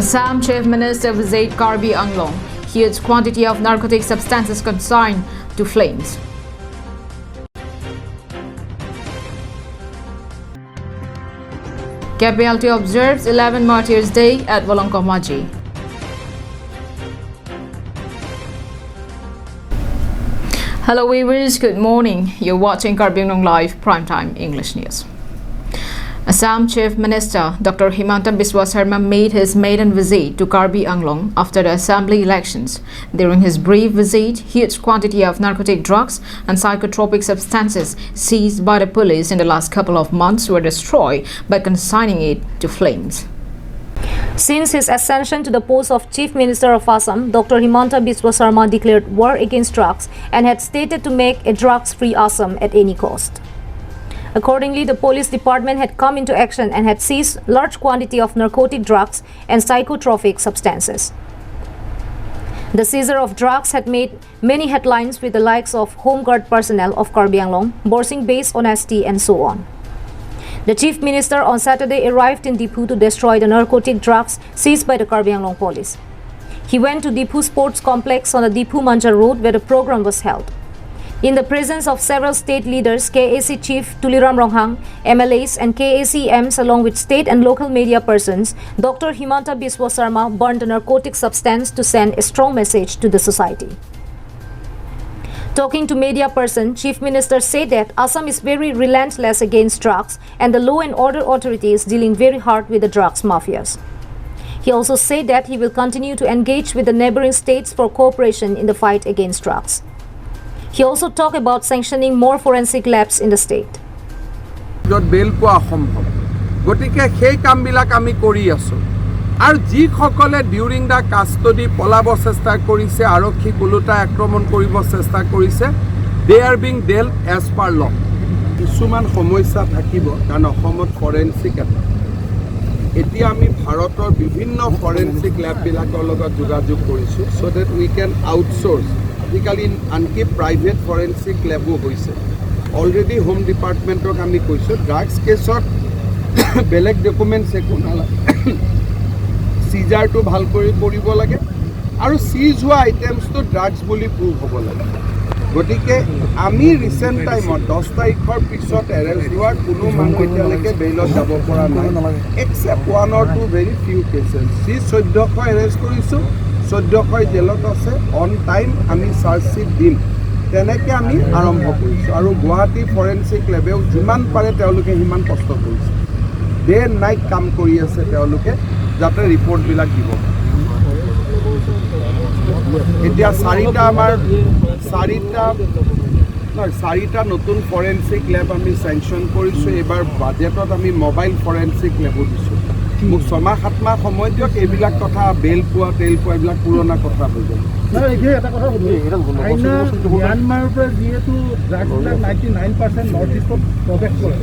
Assam Chief Minister visits Karbi Anglong. Huge quantity of narcotic substances consigned to flames. KLPT observes 11 Martyrs Day at Volonkomaji. Hello viewers, good morning. You're watching Karbi Anglong Live Primetime English News. Assam Chief Minister Dr. Himanta Biswa Sarma made his maiden visit to Karbi Anglong after the assembly elections. During his brief visit, huge quantity of narcotic drugs and psychotropic substances seized by the police in the last couple of months were destroyed by consigning it to flames. Since his ascension to the post of Chief Minister of Assam, Dr. Himanta Biswa Sarma declared war against drugs and had stated to make a drugs-free Assam at any cost. Accordingly, the police department had come into action and had seized large quantity of narcotic drugs and psychotropic substances. The seizure of drugs had made many headlines with the likes of Home Guard personnel of Karbi Anglong, Borsing Base Honesty and so on. The Chief Minister on Saturday arrived in Dipu to destroy the narcotic drugs seized by the Karbi Anglong police. He went to Dipu Sports Complex on the Dipu-Manja Road where the program was held. In the presence of several state leaders, KAC Chief Tuliram Ronghang, MLAs and KACMs along with state and local media persons, Dr. Himanta Biswa Sarma burned a narcotic substance to send a strong message to the society. Talking to media person, Chief Minister said that Assam is very relentless against drugs and the law and order authority is dealing very hard with the drugs mafias. He also said that he will continue to engage with the neighboring states for cooperation in the fight against drugs. He also talked about sanctioning more forensic labs in the state. Bail po asambhav. Gotike সেই কামবিলাক আমি কৰি আছো আৰু যিসকলে during দা custody পলাব চেষ্টা কৰিছে আৰক্ষী কুলুটা আক্ৰমণ কৰিব চেষ্টা কৰিছে they are being dealt as per law কিছুমান সমস্যা থাকিব কাৰণ অসমত ফৰেনসিক এতিয়া আমি ভাৰতৰ বিভিন্ন ফৰেনসিক ল্যাববিলাকৰ লগত যোগাযোগ কৰিছো so that we can outsource আজিকালি আনকি প্ৰাইভেট ফৰেনসিক ল্যাবো হৈছে অলৰেডি হোম ডিপাৰ্টমেণ্টক আমি কৈছো ড্ৰাগছ কেছত বেলেগ ডকুমেণ্টছ একো নালাগে সিজাৰটো ভাল কৰি কৰিব লাগে আৰু সিজ হোৱা আইটেমছটো ড্ৰাগছ বুলি প্ৰুভ হ'ব লাগে গতিকে আমি ৰিসেন্ট টাইমত 10 তাৰিখৰ পিছত এৰেষ্ট হোৱাৰ কোনো মানুহ এতিয়ালৈকে বেইলত যাব পৰা নাই except one or two very few cases সি 1400 এৰেষ্ট কৰিছোঁ 1400 জেলত আছে অন টাইম আমি চাৰ্জশিট দিম তেনেকৈ আমি আৰম্ভ কৰিছোঁ আৰু গুৱাহাটী ফৰেনসিক লেবেও যিমান পাৰে তেওঁলোকে সিমান কষ্ট কৰিছে ডে নাইট কাম কৰি আছে তেওঁলোকে যাতে ৰিপৰ্টবিলাক দিব এতিয়া চাৰিটা নতুন ফৰেনসিক লেব আমি চেংচন কৰিছোঁ এবাৰ বাজেটত আমি মোবাইল ফৰেনসিক লেবো দিছোঁ মোক 6-7 মাহ সময় দিয়ক এইবিলাক কথা বেল পোৱা তেল পোৱা এইবিলাক পুৰণা কথা হৈ যায় এটা কথা ম্যানমাৰৰ পৰা যিহেতু ড্ৰাগছবিলাক 99% নৰ্থ ইষ্টত প্ৰৱেশ কৰে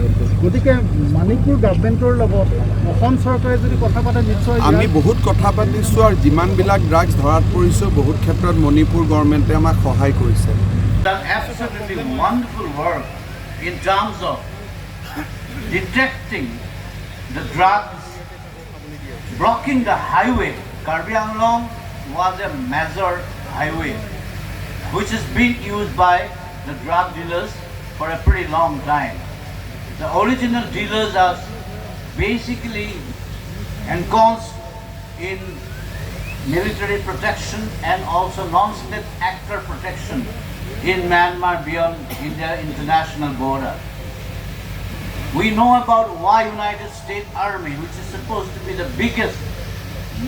গতিকে মণিপুৰ গভৰ্ণমেণ্টৰ লগত অসম চৰকাৰে যদি কথা পাতে নিশ্চয় আমি বহুত কথা পাতিছোঁ আৰু যিমানবিলাক ড্ৰাগছ ধৰাত পৰিছোঁ বহুত ক্ষেত্ৰত মণিপুৰ গভৰ্ণমেণ্টে আমাক সহায় কৰিছে Done absolutely wonderful work in terms of detecting the drugs, blocking the highway. Karbi Anglong was a major highway which has been used by the drug dealers for a pretty long time. The original dealers are basically ensconced in military protection and also non-state actor protection in Myanmar beyond India international border. We know about why United States Army, which is supposed to be the biggest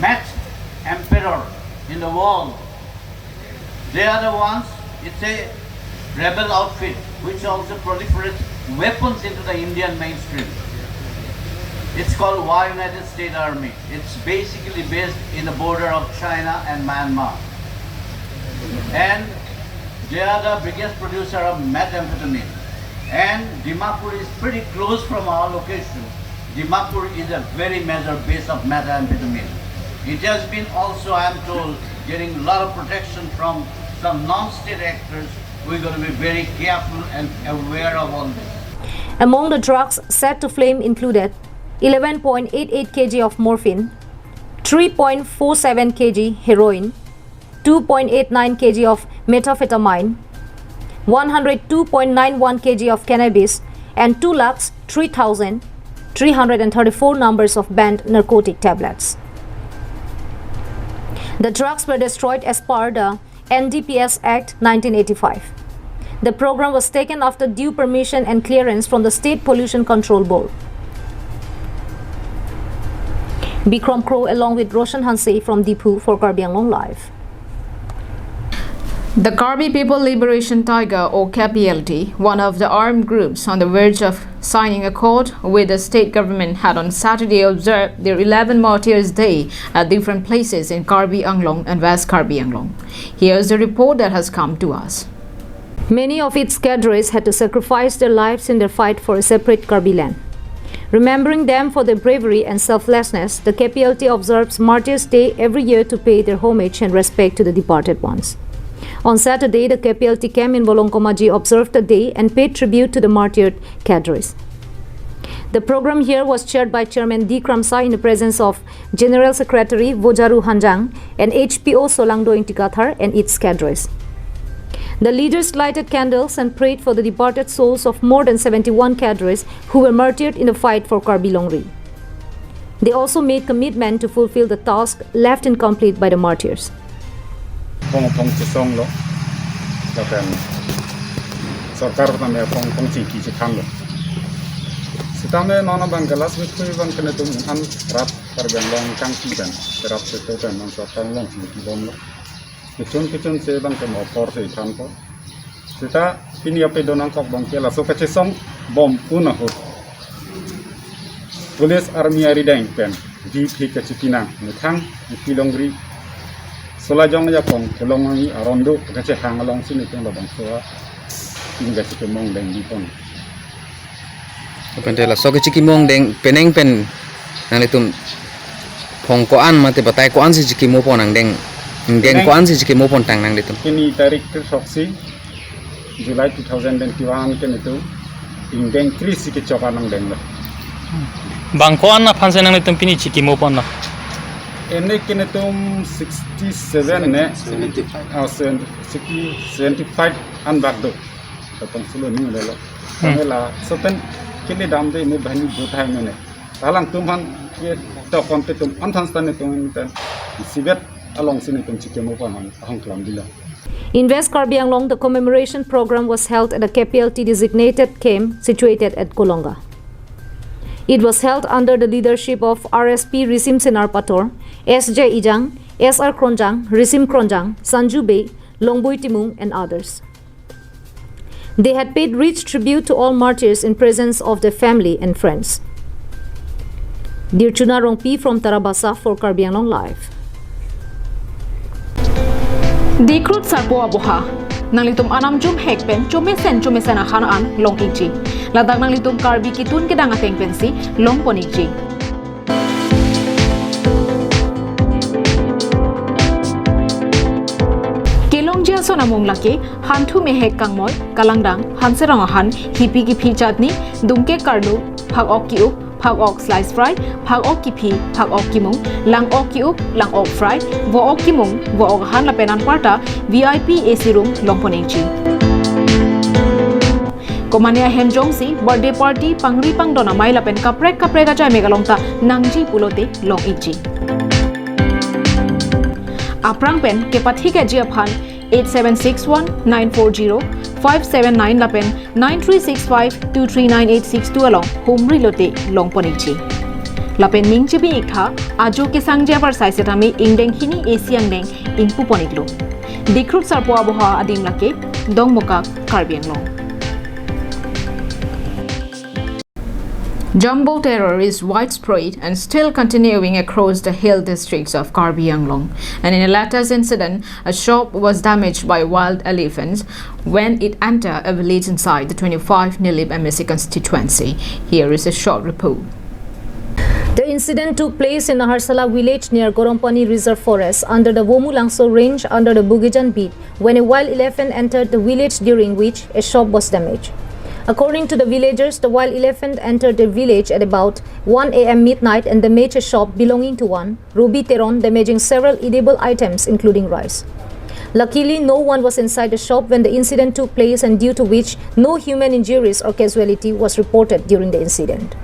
meth emperor in the world. They are the ones, it's a rebel outfit which also proliferates weapons into the Indian mainstream. It's called why United States Army. It's basically based in the border of China and Myanmar. And they are the biggest producer of methamphetamine. And Dimapur is pretty close from our location. Dimapur is a very major base of methamphetamine. It has been also, I am told, getting a lot of protection from some non-state actors. We're going to be very careful and aware of all this. Among the drugs set to flame included 11.88 kg of morphine, 3.47 kg heroin, 2.89 kg of methamphetamine, 102.91 kg of cannabis, and 2,03,334 numbers of banned narcotic tablets. The drugs were destroyed as per the NDPS Act 1985. The program was taken after due permission and clearance from the State Pollution Control Board. Bikram Crow along with Roshan Hanse from Dipu for Karbi Anglong Live. The Karbi People Liberation Tiger, or KPLT, one of the armed groups on the verge of signing accord with the state government, had on Saturday observed their 11 Martyrs Day at different places in Karbi Anglong and West Karbi Anglong. Here's the report that has come to us. Many of its cadres had to sacrifice their lives in their fight for a separate Karbi land. Remembering them for their bravery and selflessness, the KPLT observes Martyrs Day every year to pay their homage and respect to the departed ones. On Saturday, the KPLT camp in Bolongkomaji observed the day and paid tribute to the martyred cadres. The program here was chaired by Chairman D. Kramsa in the presence of General Secretary Vojaru Hanjang and HPO Solangdo Intikathar and its cadres. The leaders lighted candles and prayed for the departed souls of more than 71 cadres who were martyred in the fight for Karbi Longri. They also made commitment to fulfill the task left incomplete by the martyrs. Pong chisong lo, dan sarkar tamai pong ciki cikang lo. Setame nona bangkalas mikui bang kena tumuhan rat terbang long cangki dan terap setu dan mansarkan long ciki bom lo. Kecun se bang kena opor se ikan ko. Seta ini apa donang kok bang kela so kecesong bom punah ho. Polis army ari deng pen di plik kecipinang muthang di Longri. Solajong ya pong kelong ni arondo kace hang along sini tong labang soa hingga cikimong deng di pon. Pentela so ke cikimong deng peneng pen nang litum pong koan mate batai koan si cikimo pon nang deng koan si cikimo pon tang nang litum. Kini tarik tersoksi Julai 2021 ken itu deng kris si kecokan nang deng lah. Bangkoan na pansen nang litum pini cikimo pon na. Ene kene tum 67 ne 75 an bagdo tapong sulo ni lelo kamela sopen kene dam de me bhani bothai mene talang tumhan ye to konte tum anthanstan ne tum ten sibet along sine tum chikemo pan hang klam dila. In West Karbi Anglong, the commemoration program was held at a KPLT designated camp situated at Kolonga. It was held under the leadership of RSP Risim Senar Pator, SJ Ijang, SR Kronjang, Risim Kronjang, Sanju Bey, Longboi Timung, and others. They had paid rich tribute to all martyrs in presence of their family and friends. Dirchuna Rongpi from Tarabasa for Karbi Anglong Live. Dikrut sarpo aboha nang litum anam jum hekpen chume sen khanaan long iji ladak nang litum Karbi kitun kedang ateng pensi long poniji kelong jia sona monglake hantu mehek kangmoy kalangdang hanserang han hipi ki phi chatni dumke karlu phak ok ki up phak ok slice fry phak ok ki phi phak ok ki mung lang ok ki up lang ok fry vo ok ki mung vo ok han la penan parta VIP AC room longponeji Komania Hemjongsi birthday party pangri pangdona mai la pen kaprek ga chai megalongta nangji pulote long iji aprang pen ke pathi ke jia phan 8761940579 la pen 9365239862 along homri lote longponeji la pen mingche bi ikha ajo ke sangja par saisetami ingdeng hini asiang deng ingpu poniklo dikrut sarpo aboha adim lake dongmoka Karbi Anglong. Jumbo terror is widespread and still continuing across the hill districts of Karbi Anglong. And in a latest incident, a shop was damaged by wild elephants when it entered a village inside the 25 Nilip MSC constituency. Here is a short report. The incident took place in Naharsala village near Gorompani Reserve Forest under the Womulangso range under the Bugijan beat when a wild elephant entered the village, during which a shop was damaged. According to the villagers, the wild elephant entered the village at about 1 a.m. midnight and damaged a shop belonging to one, Ruby Teron, damaging several edible items including rice. Luckily, no one was inside the shop when the incident took place, and due to which no human injuries or casualty was reported during the incident.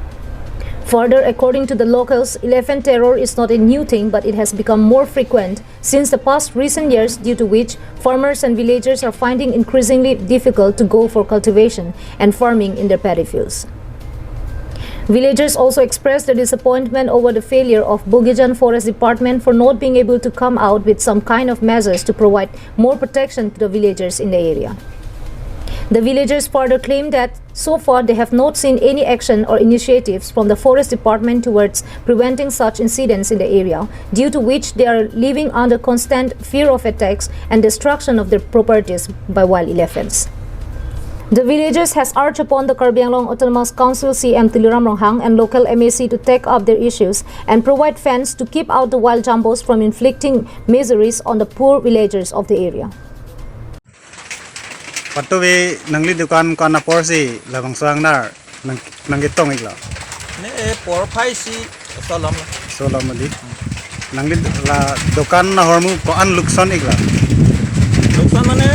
Further, according to the locals, elephant terror is not a new thing, but it has become more frequent since the past recent years, due to which farmers and villagers are finding increasingly difficult to go for cultivation and farming in their paddy fields. Villagers also expressed their disappointment over the failure of Bugijan Forest Department for not being able to come out with some kind of measures to provide more protection to the villagers in the area. The villagers further claimed that so far they have not seen any action or initiatives from the Forest Department towards preventing such incidents in the area, due to which they are living under constant fear of attacks and destruction of their properties by wild elephants. The villagers has urged upon the Karbi Anglong Autonomous Council CM Tiliram Ronghang and local MAC to take up their issues and provide funds to keep out the wild jumbos from inflicting miseries on the poor villagers of the area. Patuwi nangli dukan kana porsi labang suangnar nanggitong igla. Ne por phai si solam Madi. Nangli la dukan na hormu ko an lukson igla. luksan mane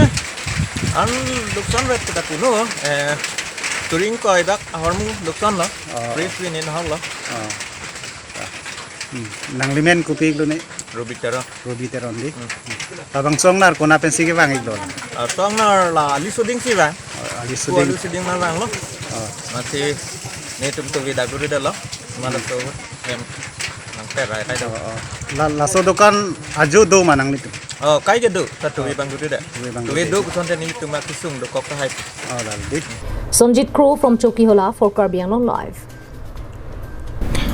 an luksan ret ta kuno turing ko ibak hormu luksan la brief in halla Nangli men kupi iglo ne Ruby Teron di. Labang suangnar ko napen sige bang iglo. songnar la lisuding si bang Ali suding suding. na bang lo mati ne tum tu vida guri da lo mana to em nang perai kai do La so dukan aju do manang nitu. kai je do ta tu bang guri da bang tu do ko sonte ni tu ma kisung do kok hai La di. Sonjit Crow from Chokihola for Karbi Anglong Live.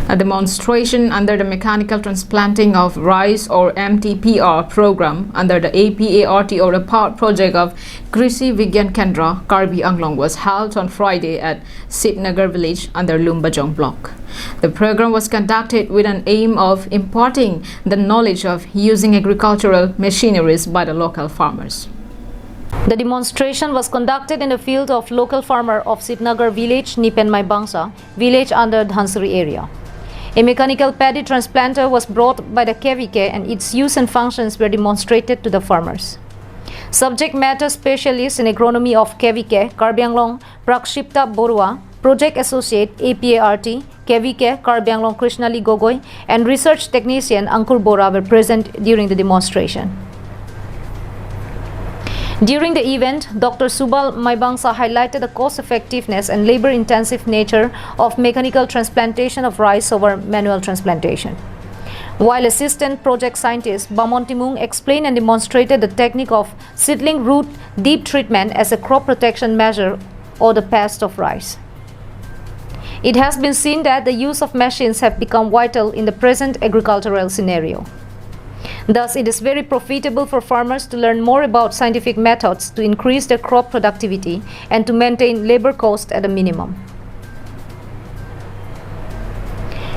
A demonstration under the mechanical transplanting of rice or MTPR program under the APART or a part project of Krishi Vigyan Kendra, Karbi Anglong was held on Friday at Sitnagar village under Lumbajong block. The program was conducted with an aim of imparting the knowledge of using agricultural machineries by the local farmers. The demonstration was conducted in the field of local farmer of Sitnagar village, Nipenmai Bangsa, village under Dhansari area. A mechanical paddy transplanter was brought by the KVK and its use and functions were demonstrated to the farmers. Subject matter specialist in agronomy of KVK, Karbi Anglong, Prakshipta Borua, project associate APART, KVK, Karbi Anglong Krishnali Gogoi, and research technician Ankur Bora were present during the demonstration. During the event, Dr. Subal Maibangsa highlighted the cost-effectiveness and labor-intensive nature of mechanical transplantation of rice over manual transplantation. While assistant project scientist Bamontimung explained and demonstrated the technique of seedling root deep treatment as a crop protection measure or the pest of rice. It has been seen that the use of machines have become vital in the present agricultural scenario. Thus, it is very profitable for farmers to learn more about scientific methods to increase their crop productivity and to maintain labor cost at a minimum.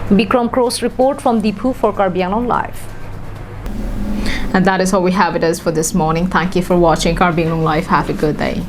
Bikram Crow's report from Dipu for Karbi Anglong Live. And that is all we have with us for this morning. Thank you for watching Karbi Anglong Live. Have a good day.